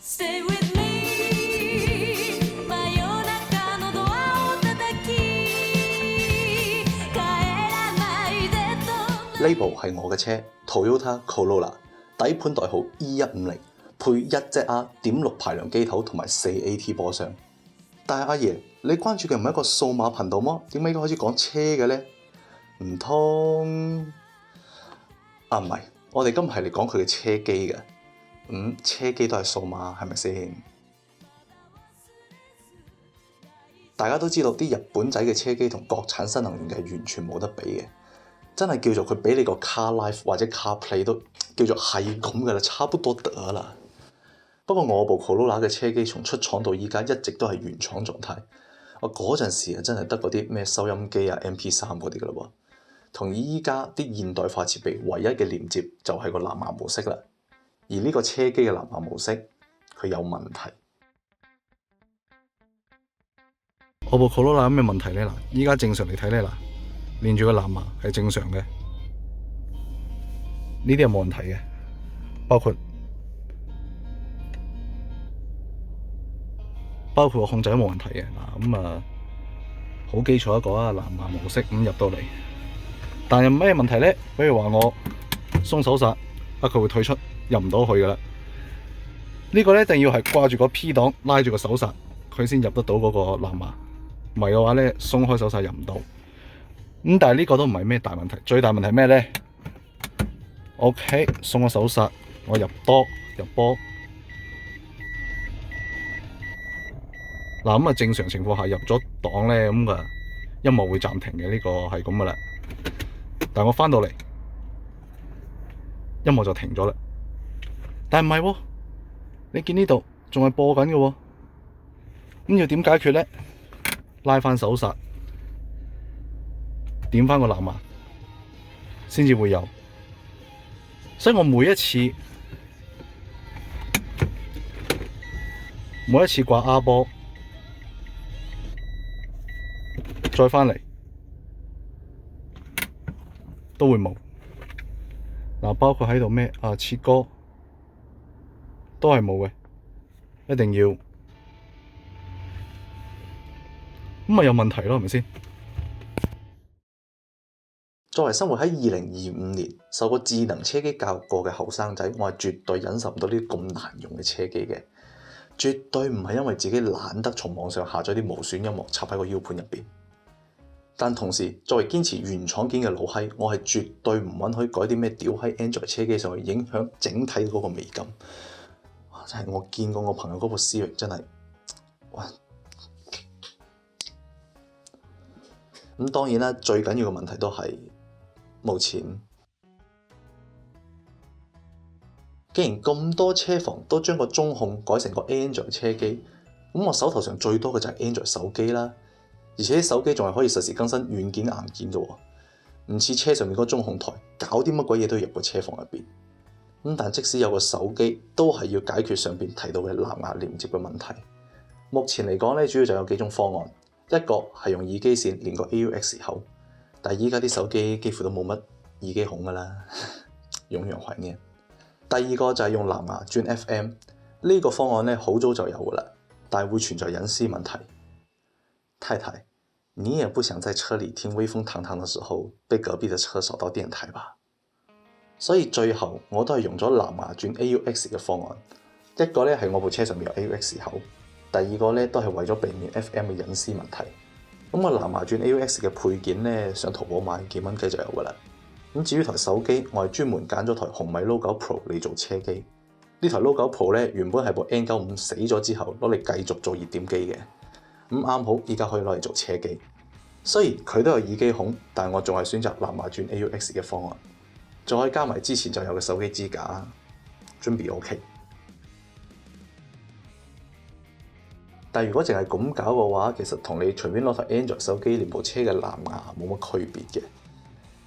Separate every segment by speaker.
Speaker 1: Stay with me 真夜中のドアを叩き帰らないでと
Speaker 2: 呢部係我嘅車 Toyota Corolla， 底盤代號 E150， 配 1ZR.6 排量機頭同埋 4AT 波箱。但係阿爺，你關注嘅唔係一個數碼頻道麼？點解而家開始講車嘅呢？唔通啊？唔係，我哋今日係嚟講佢嘅車機嘅。車機都係數碼，係咪先？大家都知道啲日本仔嘅車機同國產新能源嘅係完全冇得比嘅，真係叫做佢俾你個 Car Life 或者 Car Play 都叫做係咁噶啦，差不多得啦。不過我部 Corolla 嘅車機從出廠到依家一直都係原廠狀態。我嗰陣時啊，真係得嗰啲咩收音機啊、MP3 嗰啲噶啦喎，同依家啲現代化設備唯一嘅連接就係個藍牙模式啦。而呢個車機嘅藍牙模式佢有問題。我部 Corolla 有咩問題呢？嗱，依家正常嚟睇呢，嗱，連住個藍牙係正常嘅，呢啲係冇問題嘅，包括個控制都冇問題嘅。嗱，咁好基礎一個藍牙模式入到嚟，但係咩問題呢？比如話我鬆手剎，佢會退出，入唔到去噶啦。呢個咧一定要係掛住個 P 檔，拉住個手剎，佢先入得到嗰個藍牙。唔係嘅話咧，鬆開手剎入唔到。但係呢個都唔係咩大問題，最大問題係咩呢？ OK， 鬆咗手剎，我入波。嗱，正常情況下入咗檔咧，音樂會暫停嘅，呢個係咁噶啦。但係我翻到嚟，音樂就停咗啦。但係唔係喎，你見呢度仲係播緊嘅喎，咁要點解決呢？拉翻手剎，點翻個藍牙，先至會有。所以我每一次掛 R 波，再翻嚟都會冇。嗱，包括喺度咩切歌都係冇嘅，一定要咁咪有問題咯，係咪先？作為生活喺2025年，受過智能車機教育過嘅後生仔，我係絕對忍受唔到呢啲咁難用嘅車機嘅，絕對唔係因為自己懶得從網上下載啲無損音樂插喺個 U 盤入邊。但同時，作為堅持原廠件嘅老閪，我係絕對唔允許改啲咩屌閪 Android 車機上去，影響整體嗰個美感。真係我見過我朋友嗰部思域真係，哇！咁當然啦，最緊要嘅問題都係冇錢。既然咁多車房都將個中控改成個 Android 車機，咁我手頭上最多嘅就係 Android 手機啦。而且手機仲係可以實時更新軟件硬件嘅喎，唔似車上面嗰個中控台，搞啲乜鬼嘢都要入個車房入邊。但即使有個手機，都係要解決上邊提到嘅藍牙連接嘅問題。目前嚟講咧，主要就有幾種方案，一個係用耳機線連個 AUX 口，但係依家啲手機幾乎都冇乜耳機孔噶啦，永遠懷念。第二個就係用藍牙轉 FM， 呢個方案咧好早就有噶啦，但係會存在隱私問題。太太，你也不想在車裡聽威風堂堂的時候，被隔壁的車掃到電台吧？所以最後我都係用咗藍牙轉 AUX 嘅方案。一個咧係我部車上面有 AUX 口，第二個咧都係為咗避免 FM 嘅隱私問題。咁我藍牙轉 AUX 嘅配件咧，上淘寶買幾蚊雞就有噶啦。咁至於台手機，我係專門揀咗台紅米 Logo Pro 嚟做車機。呢台 Logo Pro 咧原本係部 N95 死咗之後攞嚟繼續做熱點機嘅。咁啱好，依家可以攞嚟做車機。雖然佢都有耳機孔，但係我仲係選擇藍牙轉 AUX 嘅方案，再可以加埋之前就有嘅手機支架，準備 OK。但如果淨係咁搞嘅話，其實同你隨便攞台 Android 手機連部車嘅藍牙冇乜區別嘅。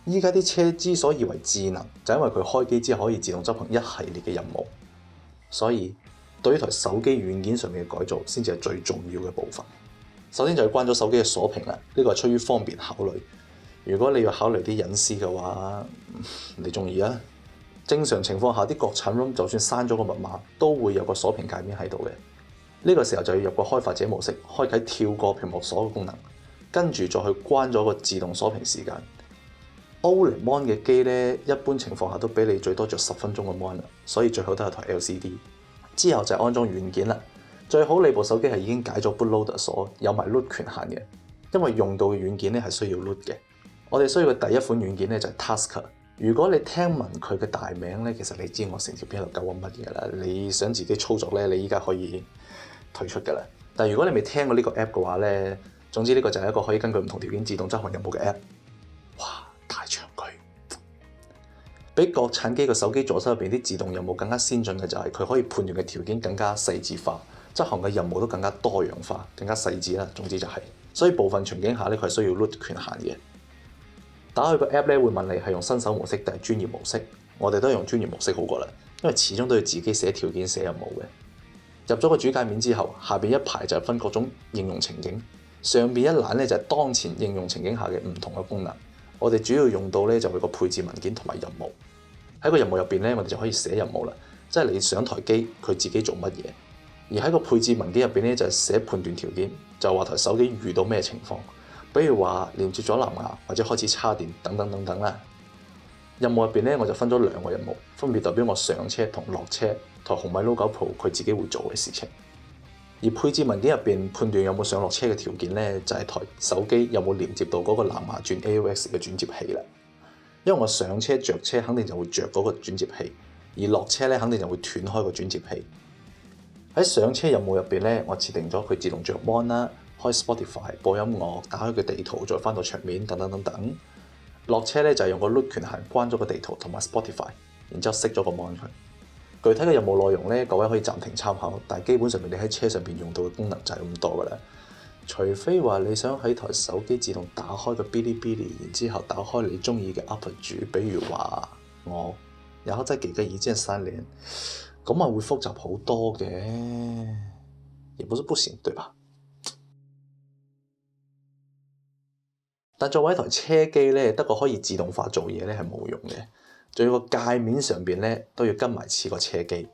Speaker 2: 依家啲車之所以為智能，就因為佢開機之後可以自動執行一系列嘅任務，所以對於台手機軟件上面嘅改造先至係最重要嘅部分。首先就係關咗手機嘅鎖屏啦，呢個係出於方便考慮。如果你要考慮啲隱私嘅話，你中意啊？正常情況下，啲國產 ROM 就算刪咗個密碼，都會有個鎖屏界面喺度嘅。呢個時候就要入個開發者模式，開啟跳過屏幕鎖嘅功能，跟住再去關咗個自動鎖屏時間。OLED Mon 嘅機咧，一般情況下都俾你最多着10分鐘嘅 Mon 啦，所以最好都係台 LCD。之後就係安裝軟件啦，最好你部手機係已經解咗 bootloader 鎖，有埋 root 權限嘅，因為用到嘅軟件咧係需要 root 嘅。我哋需要嘅第一款軟件咧就係 Tasker。如果你聽聞佢嘅大名咧，其實你知我成條片喺度講乜嘢啦。你想自己操作咧，你依家可以退出㗎啦。但如果你未聽過呢個 app 嘅話咧，總之呢個就係一個可以根據唔同條件自動執行任務嘅 app。哇，大長句！比國產機嘅手機左手入邊啲自動任務更加先進嘅就係佢可以判斷嘅條件更加細緻化，執行嘅任務都更加多樣化、更加細緻啦。總之就係，所以部分場景下咧，佢係需要 root 權限嘅。打開個 app 咧，會問你係用新手模式定係專業模式。我哋都係用專業模式好過啦，因為始終都要自己寫條件、寫任務嘅。入咗個主界面之後，下邊一排就係分各種應用情景，上邊一欄咧就係當前應用情景下嘅唔同嘅功能。我哋主要用到咧就係個配置文件同埋任務。喺個任務入邊咧，我哋就可以寫任務啦，即係你上台機佢自己做乜嘢。而喺個配置文件入邊咧就係寫判斷條件，就話台手機遇到咩情況。比如話連接咗藍牙或者開始叉電等等等等啦。任務入邊咧，我就分咗2個任務，分別代表我上車同落車，台紅米 Note9 Pro 佢自己會做嘅事情。而配置文件入邊判斷有冇上落車嘅條件咧，就係台手機有冇連接到嗰個藍牙轉 AUX 嘅轉接器啦。因為我上車着車肯定就會着嗰個轉接器，而落車咧肯定就會斷開個轉接器。喺上車任務入邊咧，我設定咗佢自動着 Mon 啦。開 Spotify 播音樂，打開個地圖，再翻到桌面等等等等。落車咧就係用個 root 權限關咗個地圖同埋 Spotify， 然之後熄咗個 mon 佢。具體嘅任務內容咧，各位可以暫停參考，但係基本上面你喺車上邊用到嘅功能就係咁多噶啦。除非話你想喺台手機自動打開個 Bilibili， 然之後打開你中意嘅 UP 主，比如話我，然後再幾個一鍵3連，咁啊會複雜好多嘅，也不是不行，對吧？但作為一台車機咧，得個可以自動化做嘢咧係冇用嘅，仲要個界面上邊咧都要跟埋似個車機。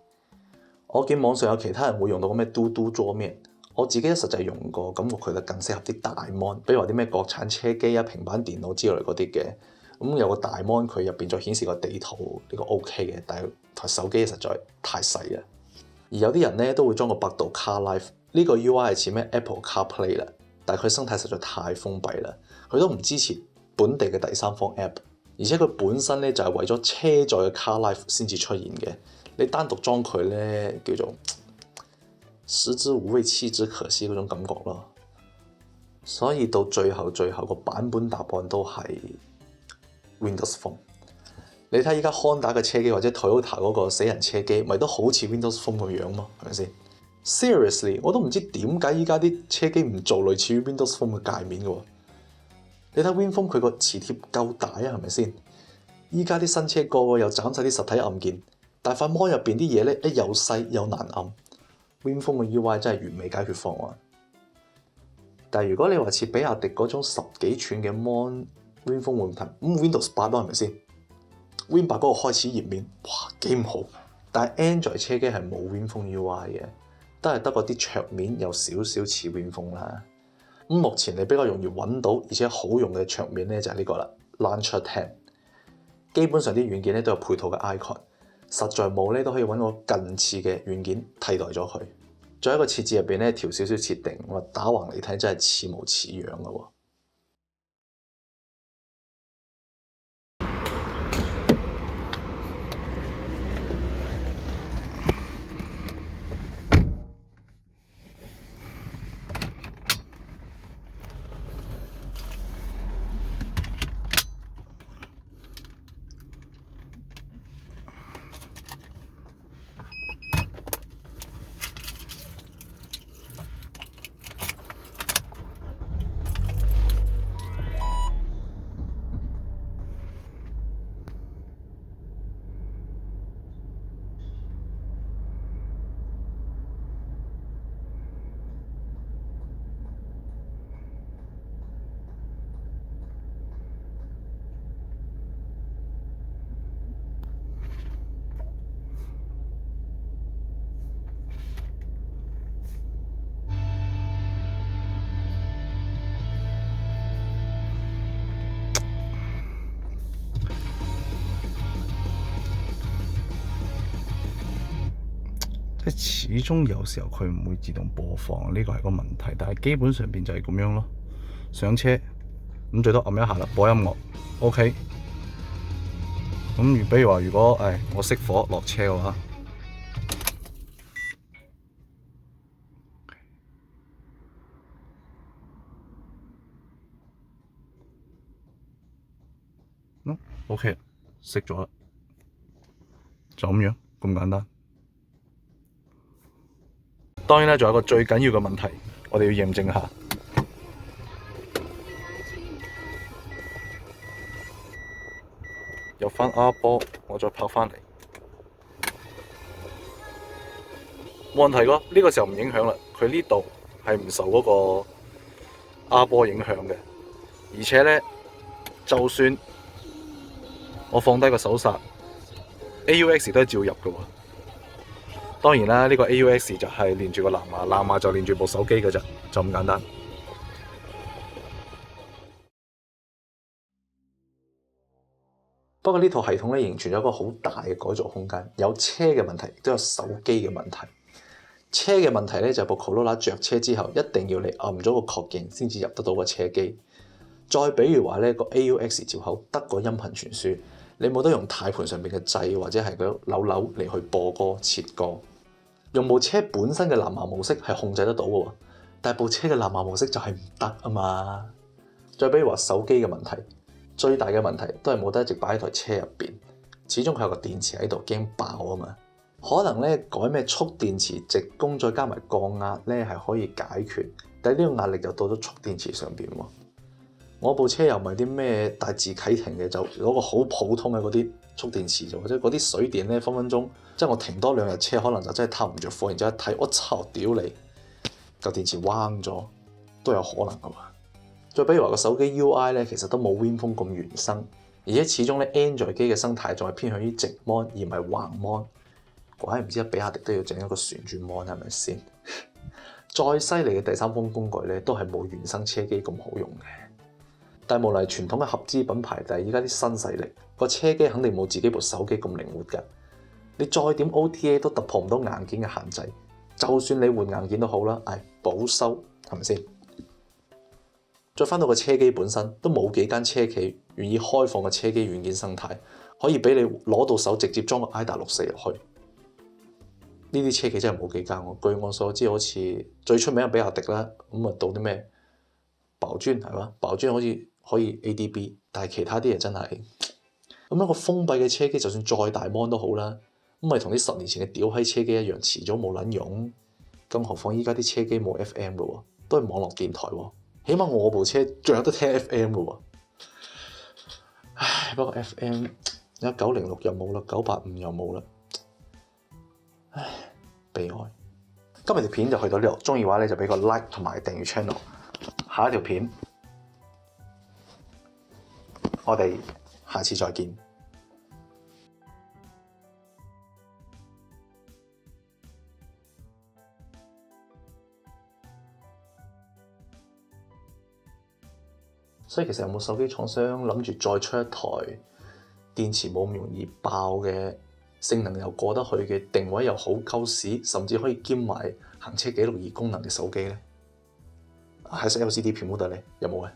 Speaker 2: 我見網上有其他人會用到個咩嘟嘟桌面，我自己都實際用過，感覺佢就更適合啲大 mon，比如話啲咩國產車機啊、平板電腦之類嗰啲嘅。咁有個大 mon 佢入邊再顯示個地圖，呢個 OK 嘅，但係台手機實在太細啦。而有啲人咧都會裝個百度 CarLife， 呢個 UI 係似咩 Apple CarPlay 啦，但係佢生態實在太封閉啦。佢都唔支持本地嘅第三方 app， 而且佢本身咧就係為咗車載嘅 CarLife 先至出現嘅。你單獨裝佢咧，叫做食之無味棄之可惜嗰種感覺咯。所以到最後個版本答案都係 Windows Phone。你睇依家 Honda 嘅車機或者 Toyota 嗰個死人車機，咪都好似 Windows Phone 個樣咯，係咪先 ？Seriously， 我都唔知點解依家啲車機唔做類似於 Windows Phone 嘅界面嘅喎。你睇 Win Phone 佢個磁貼夠大啊，係咪先？依家啲新車個個又斬晒啲實體按鍵，但係塊 mon 入邊啲嘢咧，又細又難按。Win Phone 嘅 UI 真係完美解決方案。但係如果你話似比亞迪嗰種10幾寸嘅 mon，Win Phone 會唔得？咁 Windows 8咯，係咪先 ？Win 8嗰個開始頁面，哇幾唔好。但係 Android 車機係冇 Win Phone UI 嘅，都係得嗰啲桌面有少少似 Win Phone 啦。咁目前你比較容易揾到而且好用嘅桌面咧就係呢個啦 ，Launcher Tab。基本上啲軟件咧都有配套嘅 icon， 實在冇咧都可以揾個近似嘅軟件替代咗佢。再一個設置入邊咧調少少設定，我打橫嚟睇真係似模似樣嘅喎。
Speaker 3: 即係始終有時候佢唔會自動播放，呢個係個問題。但係基本上邊就係咁樣咯。上車咁最多按一下啦，播音樂 OK。咁比如話，如果我熄火落車嘅話，OK 熄咗啦，就咁樣咁簡單。當然咧，仲有一個最緊要嘅問題，我哋要驗證下。入翻 R 波，我再拍翻嚟，冇問題㗎。呢個時候唔影響啦，佢呢度係唔受嗰個 R 波影響嘅。而且咧，就算我放低個手剎 ，AUX 都係照入嘅喎。當然啦，呢個 AUX 就係連住個藍牙，藍牙就連住部手機嘅啫，就咁簡單。
Speaker 2: 不過呢套系統咧仍然存在一個好大嘅改造空間，有車嘅問題，亦都有手機嘅問題。車嘅問題咧就係部 Corolla 着車之後，一定要你按咗個確認先至入得到個車機。再比如話咧，個 AUX 接口得個音頻傳輸，你冇得用軚盤上邊嘅掣或者係個扭嚟去播歌切歌。用部車本身嘅藍牙模式係控制得到嘅喎，但係部車嘅藍牙模式就係唔得啊嘛。再比如話手機嘅問題。最大嘅問題都係冇得一直擺喺台車入邊，始終佢有個電池喺度，驚爆啊嘛。可能咧改咩蓄電池直供再加埋降壓咧係可以解決，但係呢個壓力就到咗蓄電池上邊喎。我部車又唔係啲咩大字啟停嘅，就攞個好普通嘅嗰啲蓄電池啫，或者嗰啲水電咧分分鐘，即係我停多2日車，可能就真係撻唔着火，然之後一睇，我操屌你，嚿電池彎咗都有可能噶嘛。再比如話個手機 UI 咧，其實都冇 Win 風咁原生，而且始終咧 Android 機嘅生態仲係偏向於直 mon 而唔係橫 mon。怪唔知比亞迪都要整一個旋轉 mon 係咪先？再犀利嘅第三方工具咧，都係冇原生車機咁好用嘅。但係無論係傳統嘅合資品牌，但係依家啲新勢力個車機肯定冇自己部手機咁靈活㗎。你再點 OTA 都突破唔到硬件嘅限制，就算你換硬件都好啦，保修係咪先？再翻到個車機本身，都冇幾間車企願意開放個車機軟件生態，可以俾你攞到手直接裝個 IDA64入去。呢啲車企真係冇幾間喎。據我所知，好似最出名嘅比亞迪啦，咁啊到啲咩寶駿係嘛？寶駿好似可以 ADB，但係其他啲嘢真係咁樣個封閉嘅車機，就算再大 mon 都好啦，咁咪同啲10年前嘅屌閪車機一樣，遲早冇撚用。更何況依家啲車機冇 FM 嘅喎，都係網絡電台喎。起碼我部車仲有得聽 FM 嘅喎，唉，不過 FM 而家906又冇啦，985又冇啦，唉，悲哀。今日條片就去到呢度，鍾意嘅話咧就俾個 like 同埋訂閱 channel。下一條片，我哋下次再見。所以其實有冇手機廠商諗住再出一台電池冇咁容易爆嘅，性能又過得去嘅，定位又好鳩屎，甚至可以兼埋行車記錄儀功能嘅手機咧？係識 LCD 片都得咧，有冇咧？